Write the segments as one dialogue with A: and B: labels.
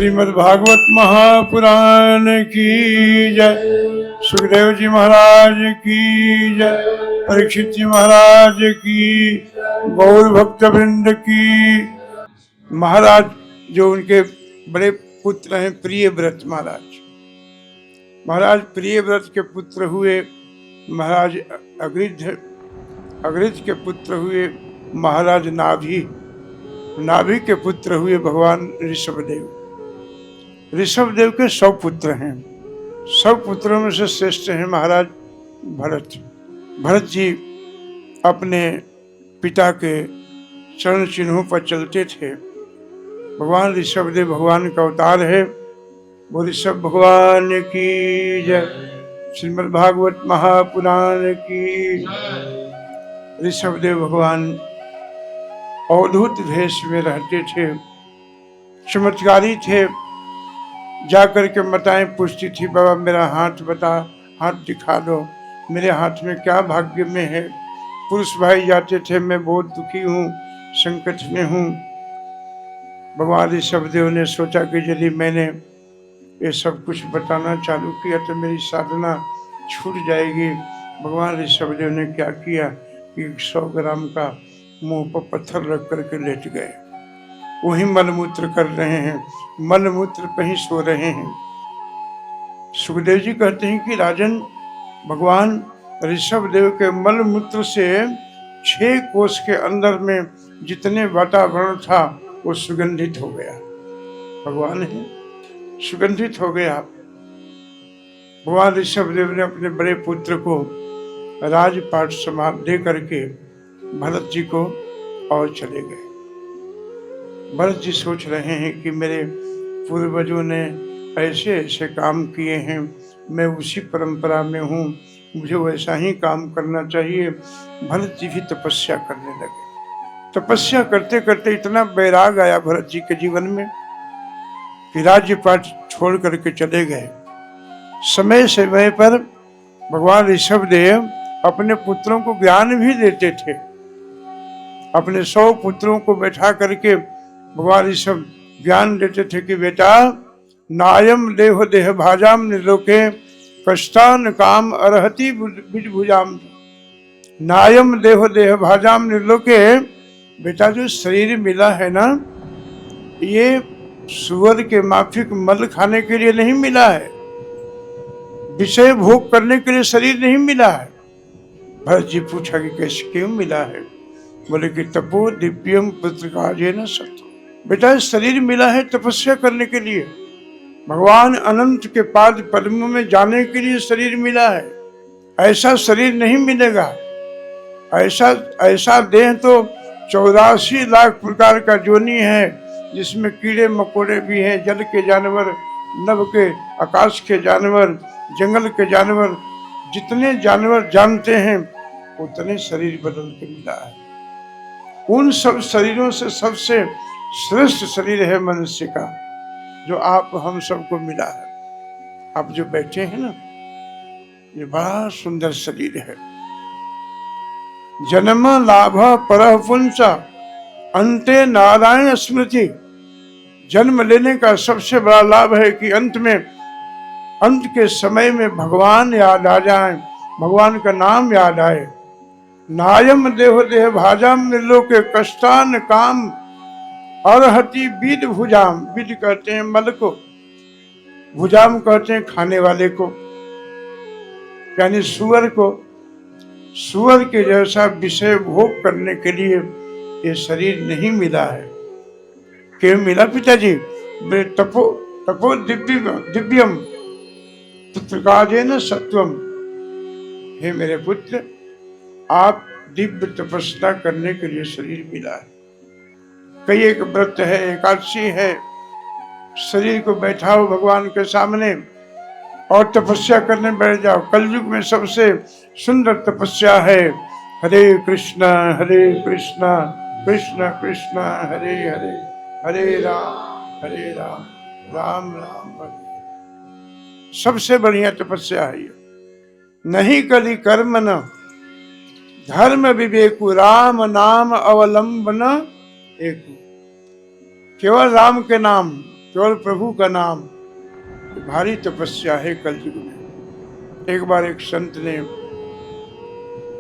A: श्रीमद् भागवत महापुराण की जय। सुखदेव जी महाराज की जय। परीक्षित जी महाराज की, गौर भक्त वृंद की। महाराज जो उनके बड़े पुत्र हैं प्रियव्रत महाराज, महाराज प्रियव्रत के पुत्र हुए महाराज अग्रिध, अग्रिध के पुत्र हुए महाराज नाभि, नाभि के पुत्र हुए भगवान ऋषभदेव। ऋषभदेव के 100 पुत्र हैं। 100 पुत्रों में से श्रेष्ठ हैं महाराज भरत। भरत जी अपने पिता के चरण चिन्हों पर चलते थे। भगवान ऋषभदेव भगवान का अवतार है। वो ऋषभ भगवान की जय। श्रीमद् भागवत महापुराण की। ऋषभदेव भगवान अवधूत भेष में रहते थे, चमत्कारी थे। जाकर के माताएं पूछती थी, बाबा मेरा हाथ बता, हाथ दिखा दो, मेरे हाथ में क्या भाग्य में है। पुरुष भाई जाते थे, मैं बहुत दुखी हूँ, संकट में हूँ। भगवान ऋषभदेव ने सोचा कि यदि मैंने ये सब कुछ बताना चालू किया तो मेरी साधना छूट जाएगी। भगवान ऋषभदेव ने क्या किया कि 100 ग्राम का मुंह पर पत्थर रख करके लेट गए। वही मलमूत्र कर रहे हैं, मलमूत्र पे ही सो रहे हैं। सुखदेव जी कहते हैं कि राजन, भगवान ऋषभदेव के मलमूत्र से 6 कोस के अंदर में जितने वातावरण था वो सुगंधित हो गया। भगवान है, सुगंधित हो गया। भगवान ऋषभदेव ने अपने बड़े पुत्र को राजपाट समाप्त दे करके भरत जी को और चले गए। भरत जी सोच रहे हैं कि मेरे पूर्वजों ने ऐसे ऐसे काम किए हैं, मैं उसी परंपरा में हूँ, मुझे वैसा ही काम करना चाहिए। भरत जी भी तपस्या करने लगे। तपस्या करते करते इतना बैराग आया भरत जी के जीवन में कि राज्यपाट छोड़ करके चले गए। समय समय पर भगवान ऋषभदेव अपने पुत्रों को ज्ञान भी देते थे। अपने 100 पुत्रों को बैठा करके भगवान ऋषभ ज्ञान देते थे कि बेटा, नायम देह देह भाजाम निर्लोके कष्टान काम अर्हति भुजाम। नायम देह देह भाजाम निर्लोके, बेटा जो शरीर मिला है ना, ये सुअर के माफिक मल खाने के लिए नहीं मिला है, विषय भोग करने के लिए शरीर नहीं मिला है। भरत जी पूछा कि कैसे, क्यों मिला है? बोले कि तपो दिव्यम पुत्र काजे न सत्य। बेटा शरीर मिला है तपस्या करने के लिए, भगवान अनंत के पाद पद्मों में जाने के लिए शरीर मिला है। ऐसा शरीर नहीं मिलेगा। ऐसा देह तो 84 लाख प्रकार का जोनी है, जिसमें कीड़े मकोड़े भी हैं, जल के जानवर, नभ के, आकाश के जानवर, जंगल के जानवर, जितने जानवर जानते हैं उतने शरीर बदल के मिला है। उन सब शरीरों से सबसे श्रेष्ठ शरीर है मनुष्य का, जो आप हम सबको मिला है। आप जो बैठे हैं ना, ये बड़ा सुंदर शरीर है। जन्म लाभ परः पुंस अंते नारायण स्मृति। जन्म लेने का सबसे बड़ा लाभ है कि अंत में, अंत के समय में भगवान याद आ जाए, भगवान का नाम याद आए। नायम देह देह भाजाम निर्लोके कष्टान काम अर्हति विद भुजाम। विद कहते हैं मल को, भुजाम कहते हैं खाने वाले को, यानी सुअर को। सुअर के जैसा विषय भोग करने के लिए ये शरीर नहीं मिला है। क्यों मिला पिताजी? तपो तपो दिव्यम पुत्र काजेन सत्वम। हे मेरे पुत्र, आप दिव्य तपस्या करने के लिए शरीर मिला है। कई एक व्रत है, एकादशी है, शरीर को बैठाओ भगवान के सामने और तपस्या करने बैठ जाओ। कलयुग में सबसे सुंदर तपस्या है हरे कृष्णा कृष्ण कृष्ण हरे हरे, हरे राम राम राम हरे। सबसे बढ़िया तपस्या है ये। नहीं कली कर्म न धर्म विवेकु, राम नाम अवलंबन एक। केवल राम के नाम, केवल प्रभु का नाम। भारी तपस्या है कलयुग में। एक बार एक संत ने,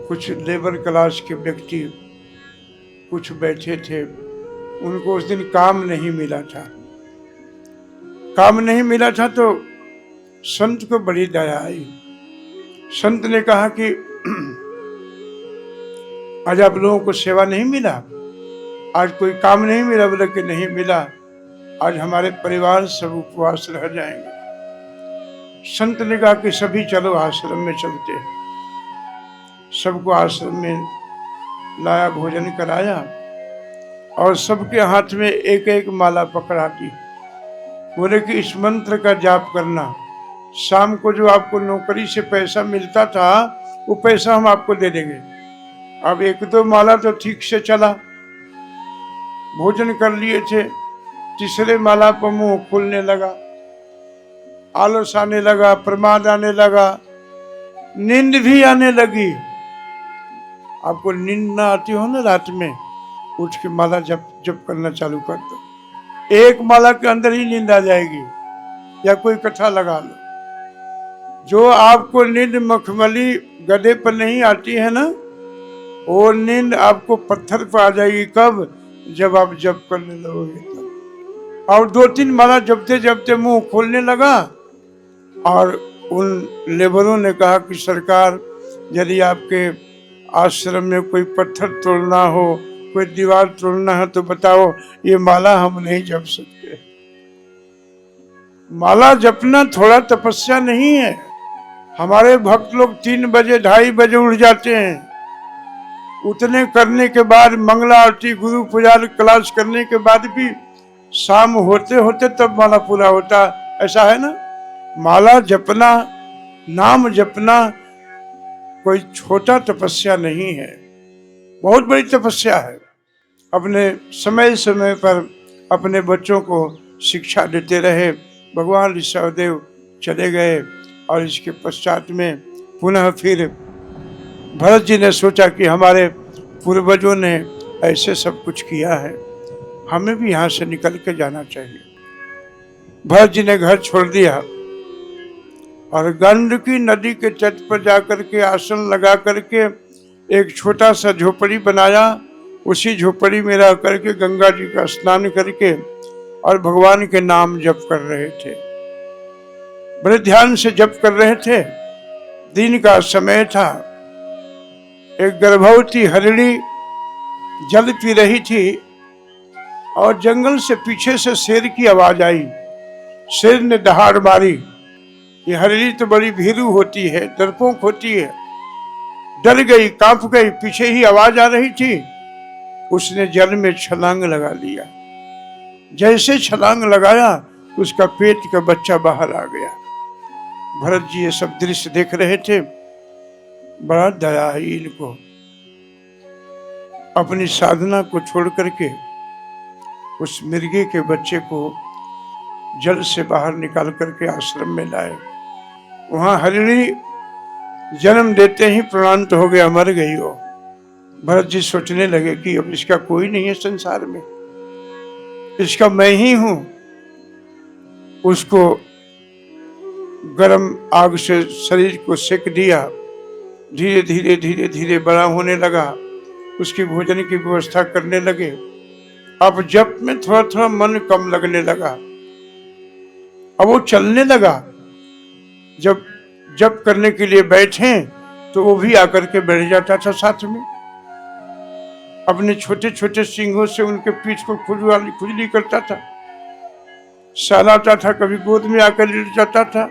A: कुछ लेबर क्लास के व्यक्ति कुछ बैठे थे, उनको उस दिन काम नहीं मिला था। काम नहीं मिला था तो संत को बड़ी दया आई। संत ने कहा कि आज आप लोगों को सेवा नहीं मिला, आज कोई काम नहीं मिला। बोले कि नहीं मिला, आज हमारे परिवार सब उपवास रह जाएंगे। संत ने कहा कि सभी चलो आश्रम में चलते हैं। सबको आश्रम में लाया, भोजन कराया और सबके हाथ में एक एक माला पकड़ा दी। बोले कि इस मंत्र का जाप करना, शाम को जो आपको नौकरी से पैसा मिलता था वो पैसा हम आपको दे देंगे। अब एक दो माला तो ठीक से चला, भोजन कर लिए थे, तीसरे माला पर मुंह खुलने लगा, आलस आने लगा, प्रमाद आने लगा, नींद भी आने लगी। आपको नींद ना आती हो ना रात में, उठ के माला जप जप करना चालू कर दो, एक माला के अंदर ही नींद आ जाएगी। या कोई कथा लगा लो। जो आपको नींद मखमली गधे पर नहीं आती है ना, वो नींद आपको पत्थर पर आ जाएगी। कब? जब आप जप करने लगोगे तब। और 2-3 माला जपते जपते मुंह खोलने लगा और उन लेबरों ने कहा कि सरकार, यदि आपके आश्रम में कोई पत्थर तोड़ना हो, कोई दीवार तोड़ना है तो बताओ, ये माला हम नहीं जप सकते। माला जपना थोड़ा तपस्या नहीं है। हमारे भक्त लोग 3 बजे 2:30 बजे उठ जाते हैं। उतने करने के बाद मंगला आरती, गुरु पूजा क्लास करने के बाद भी शाम होते होते तब माला पूरा होता। ऐसा है ना। माला जपना, नाम जपना कोई छोटा तपस्या नहीं है, बहुत बड़ी तपस्या है। अपने समय समय पर अपने बच्चों को शिक्षा देते रहे। भगवान ऋषभदेव चले गए और इसके पश्चात में पुनः फिर भरत जी ने सोचा कि हमारे पूर्वजों ने ऐसे सब कुछ किया है, हमें भी यहाँ से निकल के जाना चाहिए। भरत जी ने घर छोड़ दिया और गंडकी नदी के तट पर जाकर के आसन लगा करके एक छोटा सा झोपड़ी बनाया। उसी झोपड़ी में रह करके गंगा जी का स्नान करके और भगवान के नाम जप कर रहे थे। बड़े ध्यान से जप कर रहे थे। दिन का समय था। एक गर्भवती हरिणी जल पी रही थी और जंगल से पीछे से शेर की आवाज आई। शेर ने दहाड़ मारी। ये हरिणी तो बड़ी भीरू होती है, डरपोक होती है। डर गई, कांप गई, पीछे ही आवाज आ रही थी। उसने जल में छलांग लगा लिया। जैसे छलांग लगाया, उसका पेट का बच्चा बाहर आ गया। भरत जी ये सब दृश्य देख रहे थे। बड़ा दया है इनको। अपनी साधना को छोड़ करके उस मिर्गे के बच्चे को जल से बाहर निकाल करके आश्रम में लाए। वहां हरिणी जन्म देते ही प्राणांत हो गया, मर गई हो। भरत जी सोचने लगे कि अब इसका कोई नहीं है संसार में, इसका मैं ही हूं। उसको गरम आग से शरीर को सेक दिया। धीरे धीरे धीरे धीरे बड़ा होने लगा। उसकी भोजन की व्यवस्था करने लगे। अब जप में थोड़ा थोड़ा मन कम लगने लगा। अब वो चलने लगा। जब जप करने के लिए बैठे तो वो भी आकर के बैठ जाता था साथ में। अपने छोटे छोटे सींगों से उनके पीठ को खुजली करता था, सहलाता था, कभी गोद में आकर लेट जाता था।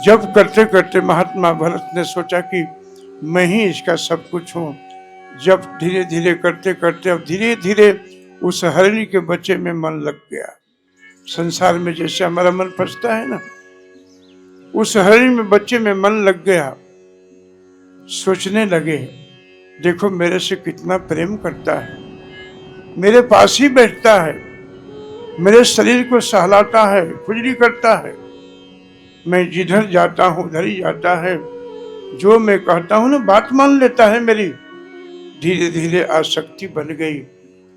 A: जब करते करते महात्मा भरत ने सोचा कि मैं ही इसका सब कुछ हूं। जब धीरे धीरे करते करते अब धीरे धीरे उस हरिणी के बच्चे में मन लग गया। संसार में जैसे हमारा मन फंसता है ना, उस हरिणी में बच्चे में मन लग गया। सोचने लगे, देखो मेरे से कितना प्रेम करता है, मेरे पास ही बैठता है, मेरे शरीर को सहलाता है, खुजली करता है। मैं जिधर जाता हूं उधर ही जाता है। जो मैं कहता हूं ना बात मान लेता है मेरी। धीरे धीरे आसक्ति बन गई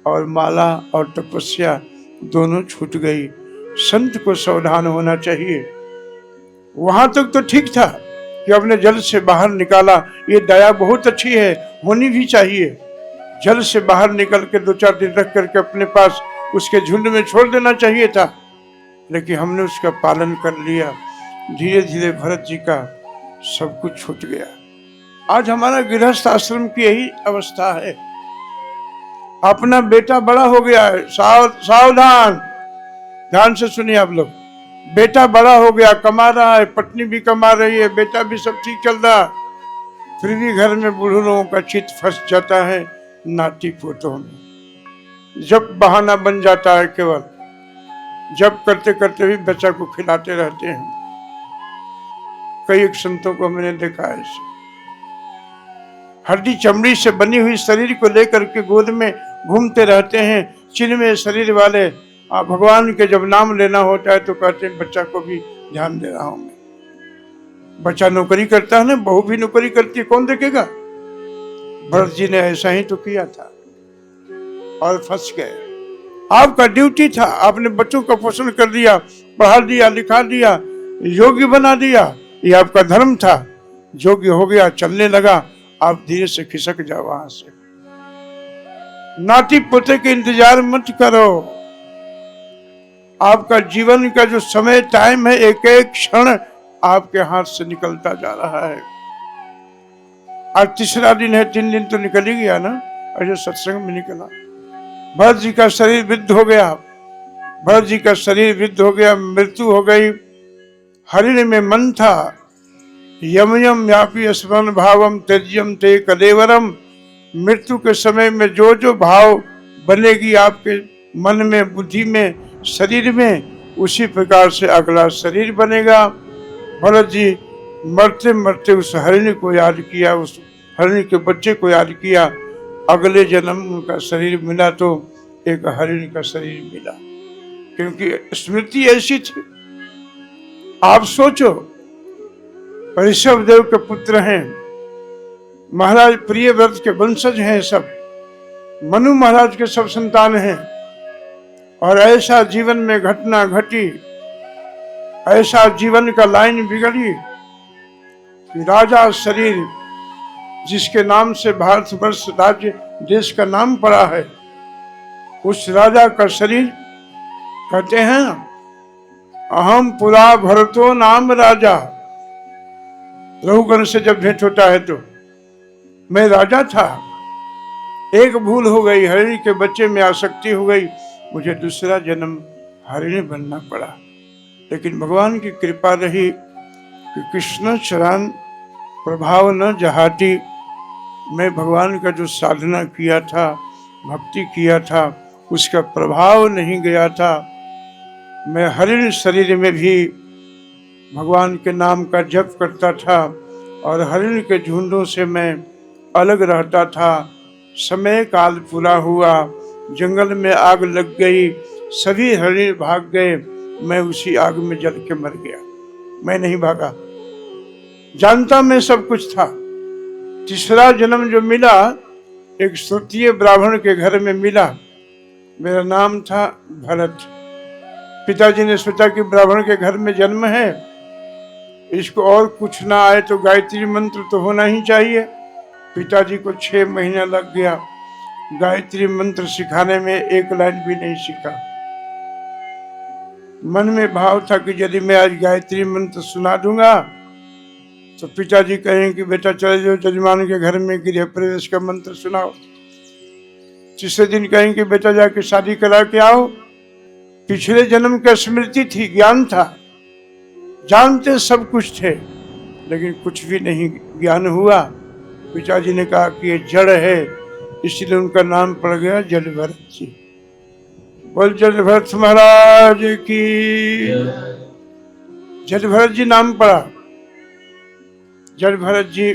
A: और माला और तपस्या दोनों छूट गई। संत को सावधान होना चाहिए। वहां तक तो ठीक था कि अपने जल से बाहर निकाला, ये दया बहुत अच्छी है, होनी भी चाहिए। जल से बाहर निकल के 2-4 दिन रख करके अपने पास उसके झुंड में छोड़ देना चाहिए था, लेकिन हमने उसका पालन कर लिया। धीरे धीरे भरत जी का सब कुछ छूट गया। आज हमारा गृहस्थ आश्रम की यही अवस्था है। अपना बेटा बड़ा हो गया है, सावधान, ध्यान से सुनिए आप लोग। बेटा बड़ा हो गया, कमा रहा है, पत्नी भी कमा रही है, बेटा भी सब ठीक चल रहा, फिर भी घर में बूढ़ों लोगों का चित्त फंस जाता है नाती पोतों में। जब बहाना बन जाता है, केवल जब करते करते भी बच्चा को खिलाते रहते हैं। कई एक संतों को मैंने देखा है, हड्डी चमड़ी से बनी हुई शरीर को लेकर के गोद में घूमते रहते हैं। चिन्ह शरीर वाले भगवान के जब नाम लेना होता है तो कहते हैं बच्चा को भी ध्यान दे रहा हूं मैं। बच्चा नौकरी करता है ना, बहू भी नौकरी करती है, कौन देखेगा? भरत जी ने ऐसा ही तो किया था और फंस गए। आपका ड्यूटी था, आपने बच्चों का पोषण कर दिया, पढ़ा दिया, लिखा दिया, योग्य बना दिया, ये आपका धर्म था। योग्य हो गया, चलने लगा, आप धीरे से खिसक जाओ वहां से। नाती पोते के इंतजार मत करो। आपका जीवन का जो समय टाइम है, एक एक क्षण आपके हाथ से निकलता जा रहा है। आज तीसरा दिन है, 3 दिन तो निकल ही गया ना, और जो सत्संग में निकला। भरत जी का शरीर वृद्ध हो गया, भरत जी का शरीर वृद्ध हो गया, मृत्यु हो गई। हरिण में मन था, यम यम व्यापी स्मरण भावम त्यज्यम ते कलेवरम। मृत्यु के समय में जो जो भाव बनेगी आपके मन में, बुद्धि में, शरीर में, उसी प्रकार से अगला शरीर बनेगा। भरत जी मरते मरते उस हरिण को याद किया, उस हरिण के बच्चे को याद किया। अगले जन्म उनका शरीर मिला तो एक हरिण का शरीर मिला, क्योंकि स्मृति ऐसी थी। आप सोचो, ऋषभ देव के पुत्र हैं, महाराज प्रियव्रत के वंशज हैं, सब मनु महाराज के सब संतान हैं, और ऐसा जीवन में घटना घटी, ऐसा जीवन का लाइन बिगड़ी कि राजा शरीर, जिसके नाम से भारतवर्ष राज्य देश का नाम पड़ा है, उस राजा का शरीर, कहते हैं अहम पुरा भरतो नाम राजा। रघुगण से जब भेंट होता है तो मैं राजा था, एक भूल हो गई, हरिण के बच्चे में आसक्ति हो गई, मुझे दूसरा जन्म हरिण बनना पड़ा। लेकिन भगवान की कृपा रही कि कृष्ण चरण प्रभाव न जहाती। मैं भगवान का जो साधना किया था, भक्ति किया था, उसका प्रभाव नहीं गया था। मैं हरिण शरीर में भी भगवान के नाम का जप करता था और हरिण के झुंडों से मैं अलग रहता था। समय काल पूरा हुआ, जंगल में आग लग गई, सभी हरिण भाग गए, मैं उसी आग में जल के मर गया। मैं नहीं भागा, जानता मैं सब कुछ था। तीसरा जन्म जो मिला, एक श्रुतीय ब्राह्मण के घर में मिला। मेरा नाम था भरत। पिताजी ने सोचा कि ब्राह्मण के घर में जन्म है, इसको और कुछ ना आए तो गायत्री मंत्र तो होना ही चाहिए। पिताजी को 6 महीना लग गया गायत्री मंत्र सिखाने में, एक लाइन भी नहीं सीखा। मन में भाव था कि यदि मैं आज गायत्री मंत्र सुना दूंगा तो पिताजी कहेंगे कि बेटा चले जाओ जजमान के घर में गृह प्रवेश का मंत्र सुनाओ। तीसरे दिन कहेंगे बेटा जाके शादी करा के आओ। पिछले जन्म का स्मृति थी, ज्ञान था, जानते सब कुछ थे, लेकिन कुछ भी नहीं ज्ञान हुआ। पिताजी ने कहा कि ये जड़ है, इसलिए उनका नाम पड़ गया जलभरत जी। बोल जलभरत महाराज की। जलभरत जी नाम पड़ा। जलभरत जी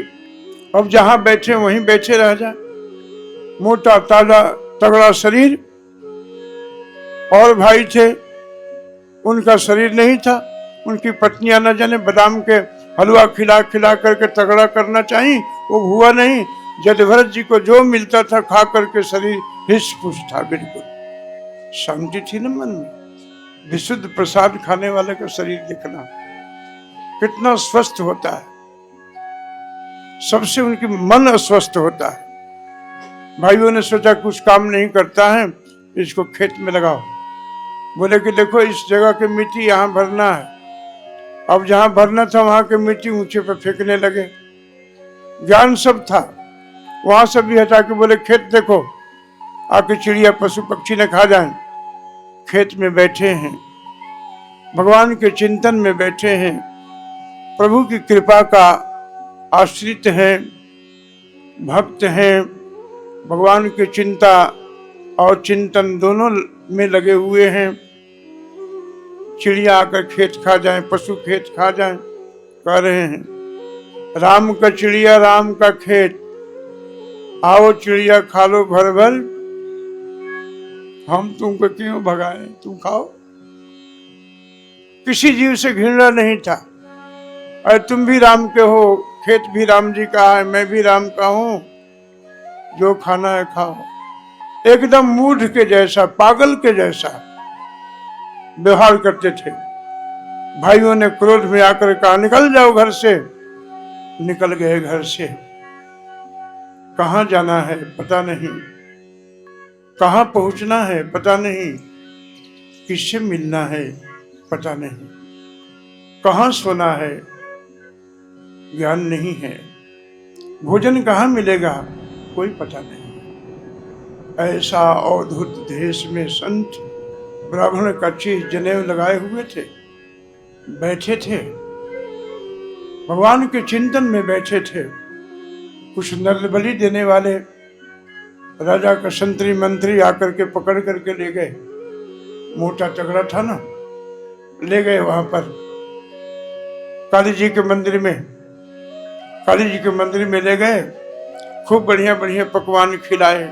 A: अब जहां बैठे वहीं बैठे रह जाए। मोटा ताजा तगड़ा शरीर, और भाई थे, उनका शरीर नहीं था। उनकी पत्नियां न जाने बादाम के हलवा खिला खिला करके तगड़ा करना चाहिए, वो हुआ नहीं। जलभरत जी को जो मिलता था खा करके शरीर हिस पुस था बिल्कुल। शांति थी ना मन में। विशुद्ध प्रसाद खाने वाले का शरीर दिखना कितना स्वस्थ होता है, सबसे उनकी मन अस्वस्थ होता है। भाइयों ने सोचा कुछ काम नहीं करता है, इसको खेत में लगाओ। बोले कि देखो इस जगह की मिट्टी यहाँ भरना है। अब जहां भरना था वहां की मिट्टी ऊंचे पर फेंकने लगे। ज्ञान सब था, वहां सब भी हटा के बोले खेत देखो, आके चिड़िया पशु पक्षी न खा जाएं। खेत में बैठे हैं, भगवान के चिंतन में बैठे हैं, प्रभु की कृपा का आश्रित हैं, भक्त हैं, भगवान की चिंता और चिंतन दोनों में लगे हुए हैं। चिड़िया आकर खेत खा जाएं, पशु खेत खा जाएं, कह रहे हैं राम का चिड़िया राम का खेत, आओ चिड़िया खा लो भर भर, हम तुमको क्यों भगाएं, तुम खाओ। किसी जीव से घृणा नहीं था। अरे तुम भी राम के हो, खेत भी राम जी का है, मैं भी राम का हूं, जो खाना है खाओ। एकदम मूढ़ के जैसा, पागल के जैसा व्यवहार करते थे। भाइयों ने क्रोध में आकर कहा निकल जाओ घर से। निकल गए घर से। कहां जाना है पता नहीं, कहां पहुंचना है पता नहीं, किससे मिलना है पता नहीं, कहां सोना है ज्ञान नहीं है, भोजन कहां मिलेगा कोई पता नहीं। ऐसा अवधूत देश में संत ब्राह्मण कच्ची जनेऊ लगाए हुए थे, बैठे थे, भगवान के चिंतन में बैठे थे। कुछ नर बलि देने वाले राजा का संतरी मंत्री आकर के पकड़ करके ले गए। मोटा तगड़ा था ना, ले गए वहां पर काली जी के मंदिर में, काली जी के मंदिर में ले गए। खूब बढ़िया बढ़िया पकवान खिलाए,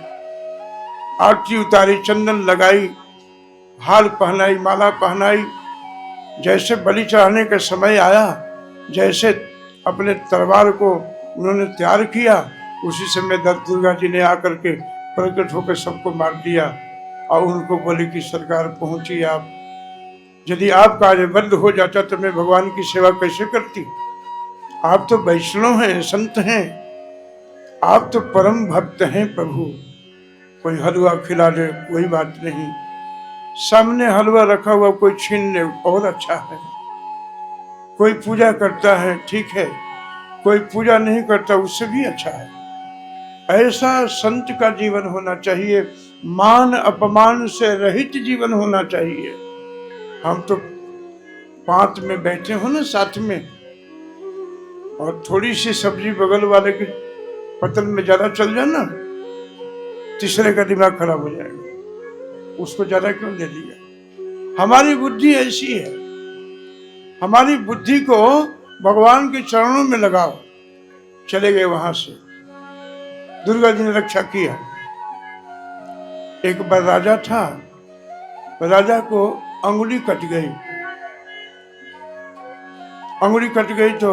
A: आरती उतारी, चंदन लगाई, हाल पहनाई, माला पहनाई। जैसे बलि चढ़ाने का समय आया, जैसे अपने तलवार को उन्होंने तैयार किया, उसी समय दुर्गा जी ने आकर के प्रकट होकर सबको मार दिया। और उनको बोले कि सरकार पहुंची आप, यदि आपका कार्य बंद हो जाता तो मैं भगवान की सेवा कैसे करती। आप तो वैष्णव हैं, संत हैं, आप तो परम भक्त हैं प्रभु। कोई हलवा खिला दे कोई बात नहीं, सामने हलवा रखा हुआ कोई छीन ले और अच्छा है। कोई पूजा करता है ठीक है, कोई पूजा नहीं करता उससे भी अच्छा है। ऐसा संत का जीवन होना चाहिए, मान अपमान से रहित जीवन होना चाहिए। हम तो पांत में बैठे हो ना साथ में, और थोड़ी सी सब्जी बगल वाले के पतल में ज्यादा चल जाए ना, तीसरे का दिमाग खराब हो जाएगा, उसको ज्यादा क्यों दे दिया। हमारी बुद्धि ऐसी है, हमारी बुद्धि को भगवान के चरणों में लगाओ। चले गए वहां से, दुर्गा जी ने रक्षा किया। एक बार राजा था, राजा को अंगुली कट गई। अंगुली कट गई तो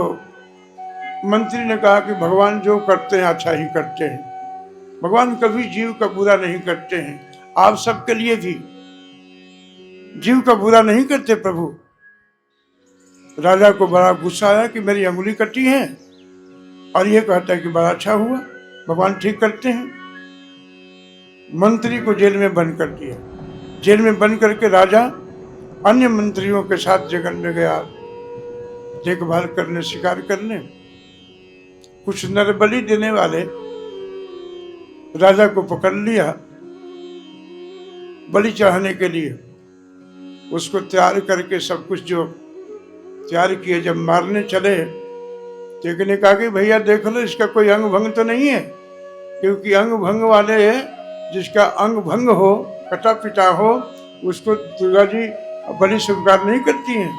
A: मंत्री ने कहा कि भगवान जो करते हैं अच्छा ही करते हैं, भगवान कभी जीव का बुरा नहीं करते हैं, आप सबके लिए भी जीव का बुरा नहीं करते प्रभु। राजा को बड़ा गुस्सा आया कि मेरी अंगुली कटी है, और ये कहता है कि बड़ा अच्छा हुआ, भगवान ठीक करते हैं। मंत्री को जेल में बंद कर दिया। जेल में बंद करके राजा अन्य मंत्रियों के साथ जंगल में गया देखभाल करने, शिकार करने। कुछ नरबलि देने वाले राजा को पकड़ लिया बलि चढ़ाने के लिए। उसको तैयार करके सब कुछ जो तैयार किए, जब मारने चले तो एक ने कहा कि भैया देख लो इसका कोई अंग भंग तो नहीं है, क्योंकि अंग भंग वाले, जिसका अंग भंग हो, कटा पिटा हो, उसको दुर्गा जी बलि स्वीकार नहीं करती हैं।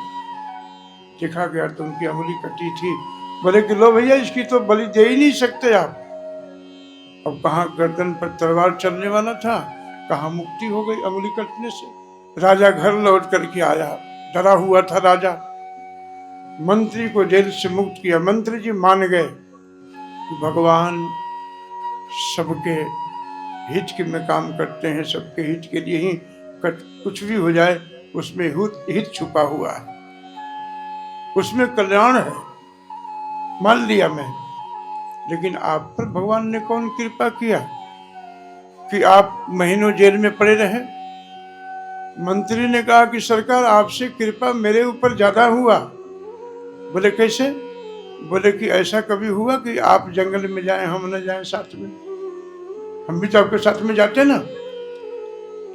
A: देखा गया तो उनकी अंगुली कटी थी। बोले कि लो भैया इसकी तो बलि दे ही नहीं सकते आप। अब कहाँ गर्दन पर तलवार चलने वाला था, कहाँ मुक्ति हो गई अंगुली कटने से। राजा घर लौट करके आया, डरा हुआ था राजा। मंत्री को जेल से मुक्त किया। मंत्री जी मान गए कि भगवान सबके हित के में काम करते हैं, सबके हित के लिए ही कुछ भी हो जाए उसमें हित छुपा हुआ है, उसमें कल्याण है। मान लिया मैं, लेकिन आप पर भगवान ने कौन कृपा किया कि आप महीनों जेल में पड़े रहे। मंत्री ने कहा कि सरकार आपसे कृपा मेरे ऊपर ज्यादा हुआ। बोले कैसे? बोले कि ऐसा कभी हुआ कि आप जंगल में जाएं हम न जाएं साथ में? हम भी तो आपके साथ में जाते ना।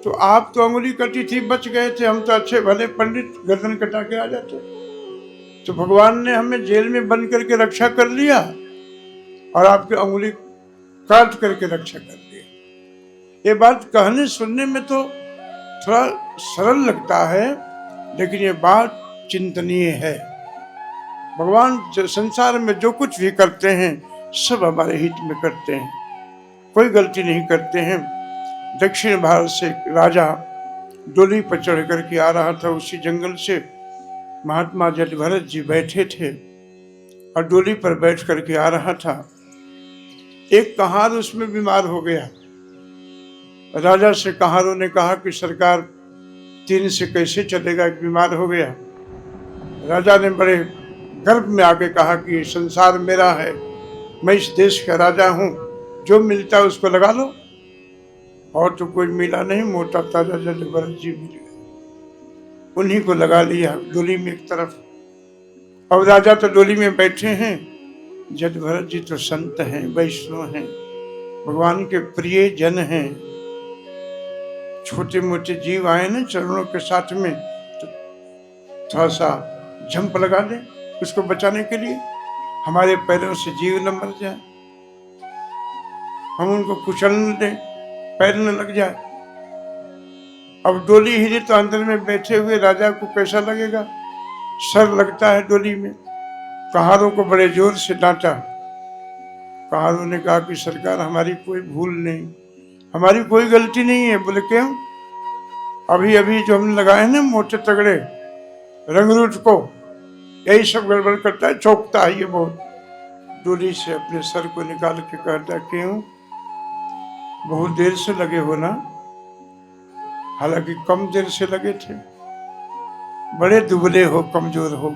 A: तो आप तो अंगुली कटी थी, बच गए थे, हम तो अच्छे भले पंडित गर्दन कटा के आ जाते। तो भगवान ने हमें जेल में बंद करके रक्षा कर लिया और आपकी अंगुली काट करके रक्षा कर लिया। ये बात कहने सुनने में तो थोड़ा सरल लगता है, लेकिन ये बात चिंतनीय है। भगवान संसार में जो कुछ भी करते हैं सब हमारे हित में करते हैं, कोई गलती नहीं करते हैं। दक्षिण भारत से एक राजा डोली पर चढ़ करके आ रहा था, उसी जंगल से महात्मा जलभरत जी बैठे थे और डोली पर बैठ करके आ रहा था। एक कहार उसमें बीमार हो गया। राजा से कहारों ने कहा कि सरकार 3 से कैसे चलेगा, एक बीमार हो गया। राजा ने बड़े गर्व में आके कहा कि संसार मेरा है, मैं इस देश का राजा हूं, जो मिलता है उसको लगा लो। और तो कोई मिला नहीं, मोटा ताजा जलभरत जी मिल गए, उन्हीं को लगा लिया डोली में एक तरफ। अब राजा तो डोली में बैठे हैं, जलभरत जी तो संत हैं, वैष्णव हैं, भगवान के प्रिय जन हैं। छोटे मोटे जीव आए ना चरणों के साथ में, तो थोड़ा सा झंप लगा दे उसको बचाने के लिए, हमारे पैरों से जीव न मर जाए, हम उनको कुचल न दें, पैर न लग जाए। अब डोली हिली तो अंदर में बैठे हुए राजा को कैसा लगेगा? सर लगता है डोली में। कहारों को बड़े जोर से डांटा। कहारों ने कहा कि सरकार हमारी कोई भूल नहीं, हमारी कोई गलती नहीं है। बोले क्यों? अभी अभी जो हमने लगाए ना मोटे तगड़े रंगरूट को, यही सब गड़बड़ करता है, चौंकता है ये बहुत। डोली से अपने सर को निकाल के कहता, क्यों बहुत देर से लगे हो ना? हालांकि कम देर से लगे थे, बड़े दुबले हो, कमजोर हो,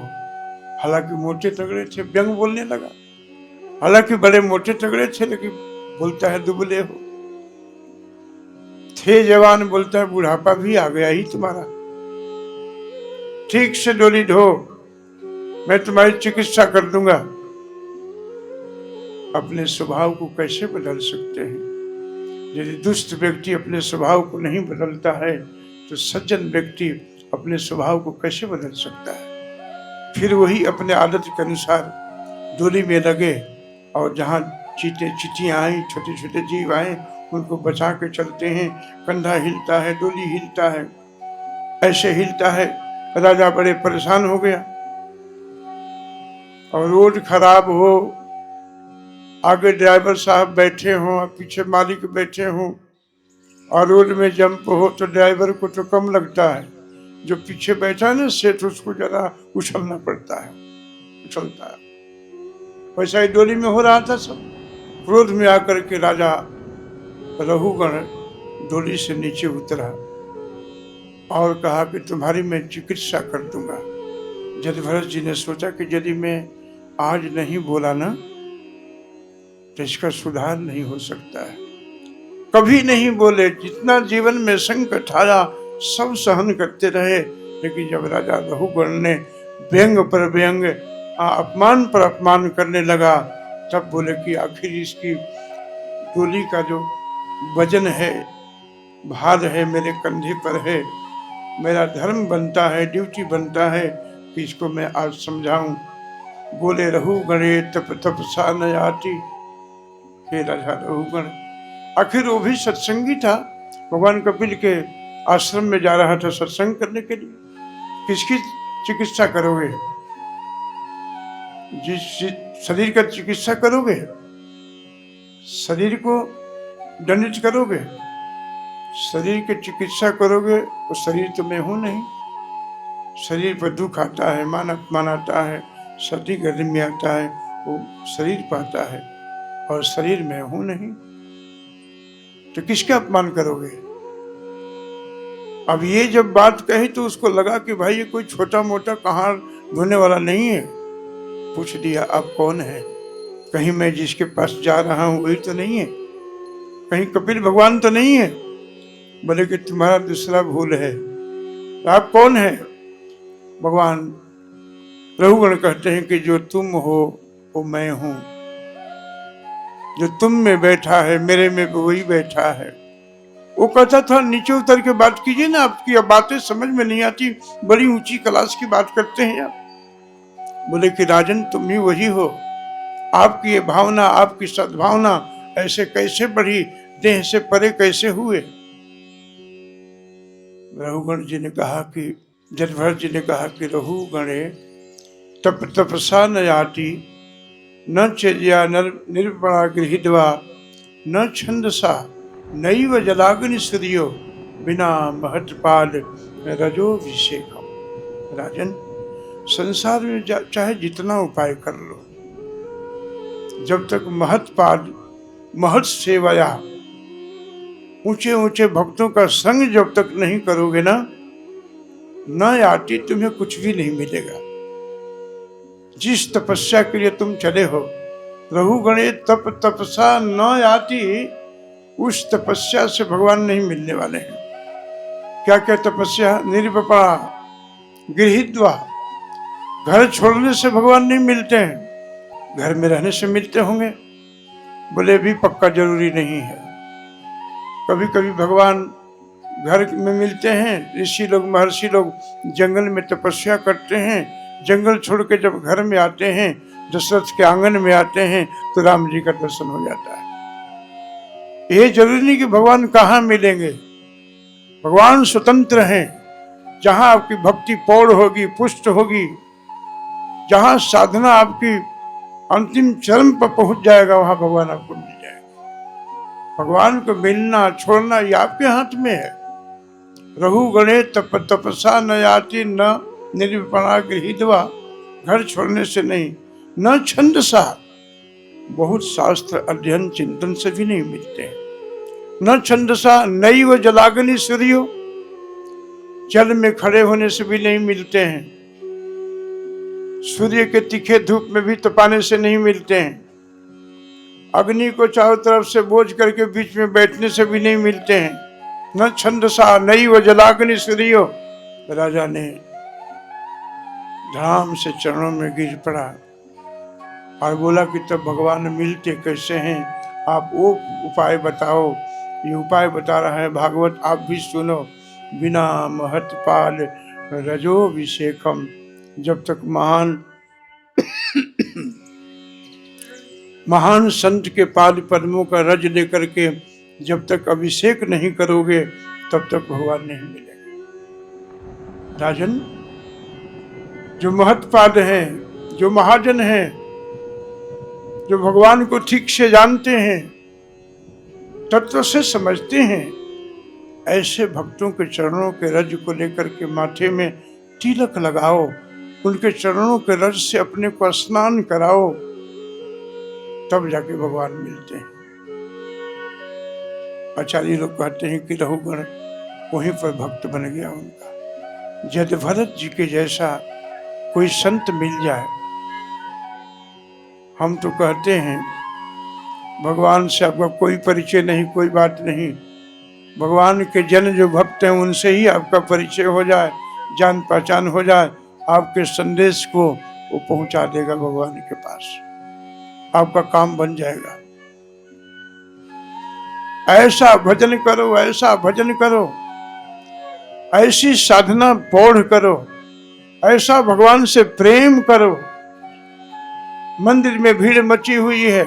A: हालांकि मोटे तगड़े थे। व्यंग बोलने लगा, हालांकि बड़े मोटे तगड़े थे, लेकिन बोलता है दुबले हो। थे जवान, बोलता है बुढ़ापा भी आ गया ही तुम्हारा। ठीक से डोली ढो, मैं तुम्हारी चिकित्सा कर दूंगा। अपने स्वभाव को कैसे बदल सकते हैं? यदि दुष्ट व्यक्ति अपने स्वभाव को नहीं बदलता है तो सज्जन व्यक्ति अपने स्वभाव को कैसे बदल सकता है? फिर वही अपने आदत के अनुसार डोली में लगे और जहाँ चींटियां आई, छोटे छोटे जीव आए, उनको बचा के चलते हैं। कंधा हिलता है, डोली हिलता है, ऐसे हिलता है। राजा बड़े परेशान हो गया। और रोड खराब हो, आगे ड्राइवर साहब बैठे हों और पीछे मालिक बैठे हों, और रोड में जंप हो तो ड्राइवर को तो कम लगता है, जो पीछे बैठा है ना सेठ, उसको जरा उछलना पड़ता है, उछलता है। वैसा ही डोली में हो रहा था सब। क्रोध में आकर के राजा रघुगण डोली से नीचे उतरा और कहा कि तुम्हारी मैं चिकित्सा कर दूंगा। जलभरत जी ने सोचा कि यदि मैं आज नहीं बोला ना तो इसका सुधार नहीं हो सकता है। कभी नहीं बोले, जितना जीवन में संकट आया सब सहन करते रहे, लेकिन जब राजा रघुगण ने व्यंग पर व्यंग, अपमान पर अपमान करने लगा, तब बोले कि आखिर इसकी डोली का जो वजन है, भार है, मेरे कंधे पर है। मेरा धर्म बनता है, ड्यूटी बनता है कि इसको मैं आज समझाऊं। बोले रघुगणे तप तपसा न आती। हे राजा रघुगण, आखिर वो भी सत्संगी था, भगवान कपिल के आश्रम में जा रहा था सत्संग करने के लिए। किसकी चिकित्सा करोगे? जिस शरीर का चिकित्सा करोगे, शरीर को दंडित करोगे, शरीर की चिकित्सा करोगे, वो शरीर तो मैं हूं नहीं। शरीर पर दुख आता है, मान अपमान आता है, सर्दी गर्मी आता है, वो शरीर पाता है, और शरीर में हूं नहीं, तो किसका अपमान करोगे? अब ये जब बात कही तो उसको लगा कि भाई ये कोई छोटा मोटा कहार ढूंढने वाला नहीं है। पूछ लिया, आप कौन है? कहीं मैं जिसके पास जा रहा हूं वही तो नहीं है? कहीं कपिल भगवान तो नहीं है? बोले कि तुम्हारा दूसरा भूल है। तो आप कौन है? भगवान रघुगण कहते हैं कि जो तुम हो वो मैं हूं, जो तुम में बैठा है मेरे में वही बैठा है। वो कहता था नीचे उतर के बात कीजिए ना, आपकी अब बातें समझ में नहीं आती, बड़ी ऊंची क्लास की बात करते हैं आप। बोले कि राजन तुम ही वही हो, आपकी ये भावना, आपकी सद्भावना ऐसे कैसे बढ़ी, देह से परे कैसे हुए? रघुगण जी ने कहा कि जटभरत जी ने कहा कि रघुगणे तप तपसा न याति न चर्या निरूपणा गृहीत्वा न छंदसा नैव जलाग्नि सूर्यो बिना महत्पाल रजोभिषेकम। राजन संसार में चाहे जितना उपाय कर लो, जब तक महत्पाल महत सेवाया ऊंचे ऊंचे भक्तों का संग जब तक नहीं करोगे ना, न याति तुम्हें कुछ भी नहीं मिलेगा। जिस तपस्या के लिए तुम चले हो, रघुगणे तप तपसा न याति, उस तपस्या से भगवान नहीं मिलने वाले हैं। क्या क्या तपस्या? निरपणा गृहीत्वा, घर छोड़ने से भगवान नहीं मिलते हैं, घर में रहने से मिलते होंगे। बोले भी पक्का जरूरी नहीं है, कभी कभी भगवान घर में मिलते हैं। ऋषि लोग महर्षि लोग जंगल में तपस्या करते हैं, जंगल छोड़ के जब घर में आते हैं, दशरथ के आंगन में आते हैं तो राम जी का दर्शन हो जाता है। ये जरूरी नहीं कि भगवान कहाँ मिलेंगे, भगवान स्वतंत्र हैं। जहां आपकी भक्ति पौड़ होगी, पुष्ट होगी, जहां साधना आपकी अंतिम चरम पर पहुंच जाएगा, वहां भगवान आपको मिल जाएगा। भगवान को मिलना छोड़ना ये आपके हाथ में है। रघुगणे तप तपसा न याति न निरूपणा गृहीत्वा, घर छोड़ने से नहीं, न छंदसा, बहुत शास्त्र अध्ययन चिंतन से भी नहीं मिलते हैं। न छंदसा नैव जलाग्नि सूर्यो, जल में खड़े होने से भी नहीं मिलते हैं। सूर्य के तीखे धूप में भी तपाने से नहीं मिलते हैं। अग्नि को चारों तरफ से बोझ करके बीच में बैठने से भी नहीं मिलते हैं। न छंदसा नैव जलाग्नि सूर्यो। राजा ने धड़ाम से चरणों में गिर पड़ा और बोला कि तब भगवान मिलते कैसे हैं, आप वो उपाय बताओ। ये उपाय बता रहा है भागवत, आप भी सुनो। बिना महत्पाल रजोभिषेकम, जब तक महान संत के पाद पद्मों का रज लेकर के जब तक अभिषेक नहीं करोगे, तब तक भगवान नहीं मिलेगा। राजन, जो महत्पाद हैं, जो महाजन हैं, जो भगवान को ठीक से जानते हैं, तत्व से समझते हैं, ऐसे भक्तों के चरणों के रज को लेकर के माथे में तिलक लगाओ, उनके चरणों के रज से अपने को स्नान कराओ, तब जाके भगवान मिलते हैं। आचार्य लोग कहते हैं कि रघुगण वहीं पर भक्त बन गया उनका। जटभरत जी के जैसा कोई संत मिल जाए। हम तो कहते हैं भगवान से आपका कोई परिचय नहीं, कोई बात नहीं, भगवान के जन जो भक्त हैं उनसे ही आपका परिचय हो जाए, जान पहचान हो जाए, आपके संदेश को वो पहुंचा देगा भगवान के पास, आपका काम बन जाएगा। ऐसा भजन करो, ऐसा भजन करो, ऐसी साधना पौढ़ करो, ऐसा भगवान से प्रेम करो। मंदिर में भीड़ मची हुई है,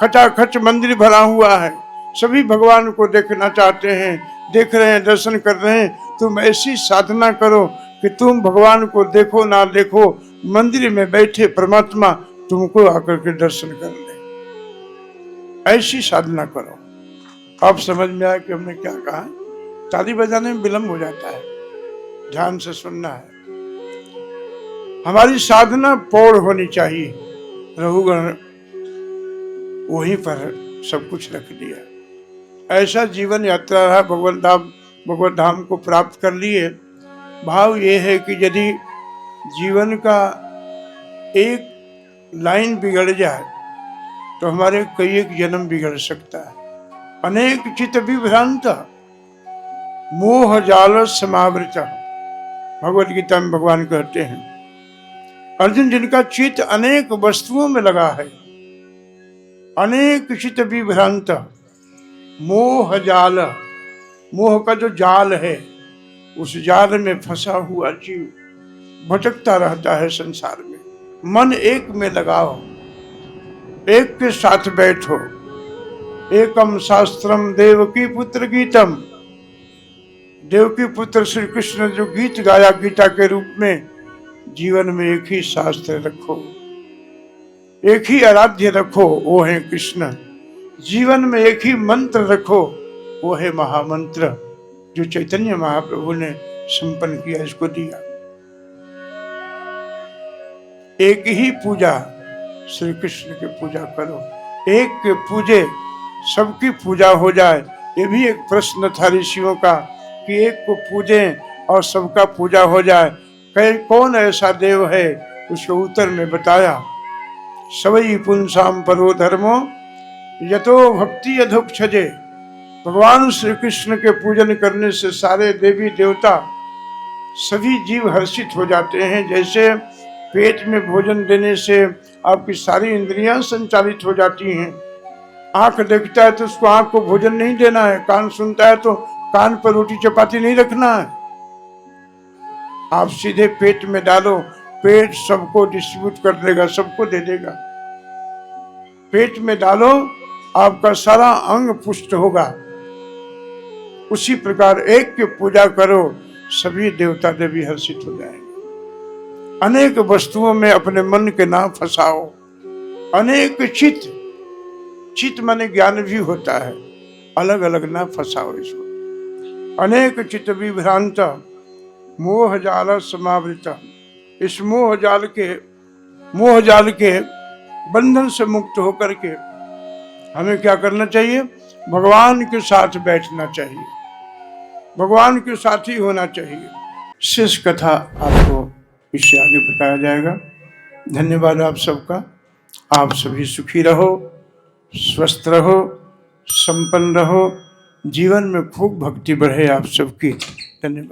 A: खचाखच मंदिर भरा हुआ है, सभी भगवान को देखना चाहते हैं, देख रहे हैं, दर्शन कर रहे हैं। तुम ऐसी साधना करो कि तुम भगवान को देखो ना देखो, मंदिर में बैठे परमात्मा तुमको आकर के दर्शन कर ले। ऐसी साधना करो। अब समझ में आया कि हमने क्या कहा। ताली बजाने में विलम्ब हो जाता है, ध्यान से सुनना है। हमारी साधना पौड़ होनी चाहिए। रघुगण वहीं पर सब कुछ रख दिया। ऐसा जीवन यात्रा रहा भगवान राम भगवत धाम को प्राप्त कर लिए। भाव ये है कि यदि जीवन का एक लाइन बिगड़ जाए तो हमारे कई एक जन्म बिगड़ सकता है। अनेक चित विभ्रांत मोह जाल समावृत, भगवत गीता में भगवान कहते हैं। अर्जुन, जिनका चित्त अनेक वस्तुओं में लगा है, अनेक चित विभ्रांत, मोह जाल, मोह का जो जाल है उस जाल में फंसा हुआ जीव भटकता रहता है संसार में। मन एक में लगाओ, एक के साथ बैठो। एकम शास्त्रम देवकी पुत्र गीतम, देवकी पुत्र श्री कृष्ण ने जो गीत गाया गीता के रूप में, जीवन में एक ही शास्त्र रखो, एक ही आराध्य रखो, वो है कृष्ण। जीवन में एक ही मंत्र रखो, वो है महामंत्र जो चैतन्य महाप्रभु ने संपन्न किया, इसको दिया। एक ही पूजा, श्री कृष्ण की पूजा करो। एक के पूजे सबकी पूजा हो जाए, ये भी एक प्रश्न था ऋषियों का कि एक को पूजें और सबका पूजा हो जाए, कौन ऐसा देव है? उसके उत्तर में बताया, सवई पुंसाम परो धर्मो यतो भक्ति अधोक्षजे। भगवान श्री कृष्ण के पूजन करने से सारे देवी देवता सभी जीव हर्षित हो जाते हैं। जैसे पेट में भोजन देने से आपकी सारी इंद्रियां संचालित हो जाती हैं। आंख देखता है तो उसको आंख को भोजन नहीं देना है, कान सुनता है तो कान पर रोटी चपाती नहीं रखना है। आप सीधे पेट में डालो, पेट सबको डिस्ट्रीब्यूट कर देगा, सबको दे देगा। पेट में डालो, आपका सारा अंग पुष्ट होगा। उसी प्रकार एक की पूजा करो, सभी देवता देवी हर्षित हो जाएंगे। अनेक वस्तुओं में अपने मन के ना फंसाओ। अनेक चित, चित माने ज्ञान भी होता है, अलग अलग ना फंसाओ इसको। अनेक चित विभ्रांत मोह जाल समावृत, इस मोह जाल के बंधन से मुक्त होकर के हमें क्या करना चाहिए? भगवान के साथ बैठना चाहिए, भगवान के साथ ही होना चाहिए। शेष कथा आपको इससे आगे बताया जाएगा। धन्यवाद आप सबका। आप सभी सुखी रहो, स्वस्थ रहो, संपन्न रहो, जीवन में खूब भक्ति बढ़े आप सबकी। धन्यवाद।